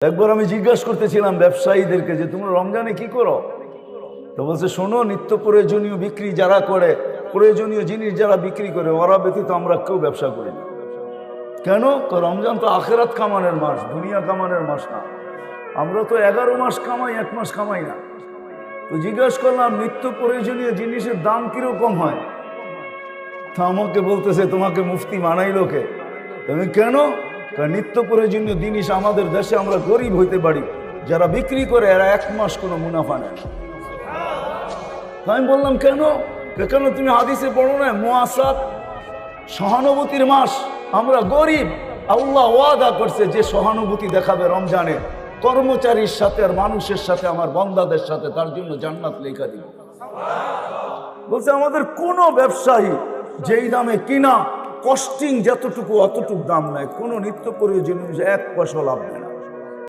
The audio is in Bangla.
একবার আমি জিজ্ঞাসা করতেছিলাম ব্যবসায়ীদেরকে যে তোমরা রমজানে কি করো, তো বলছে শোনো, নিত্য প্রয়োজনীয় বিক্রি যারা করে, প্রয়োজনীয় জিনিস যারা বিক্রি করে ওরা ব্যতীত আমরা কেউ ব্যবসা করি না। কেন? রমজান তো আখেরাত কামানের মাস, দুনিয়া কামানের মাস না। আমরা তো 11 মাস কামাই, 1 মাস কামাই না। তো জিজ্ঞাসা করলাম নিত্য প্রয়োজনীয় জিনিসের দাম কিরকম হয়? তা আমাকে বলতেছে তোমাকে মুফতি বানাইলো কে? তুমি কেন? কারণ নিত্য প্রয়োজনীয় জিনিস আমাদের দেশে আমরা গরিব হইতে পারি, যারা বিক্রি করে এরা 1 মাস কোনো মুনাফা নেয় না। আমি বললাম কেন? কেন তুমি হাদিসে পড়ো না মুআসাত, সহানুভূতির মাস, আমরা গরিব, আল্লাহ ওয়াদা করছে যে সহানুভূতি দেখাবে রমজানে কর্মচারীর সাথে আর মানুষের সাথে, আমার বান্দাদের সাথে, তার জন্য জান্নাত লেখা দিব। বলছে আমাদের কোনো ব্যবসায়ী যেই দামে কিনা কস্টিং যতটুকু অতটুকু দাম নেয়, কোনো নিত্য প্রয়োজনীয় 1 পয়সা লাভ নেয় না।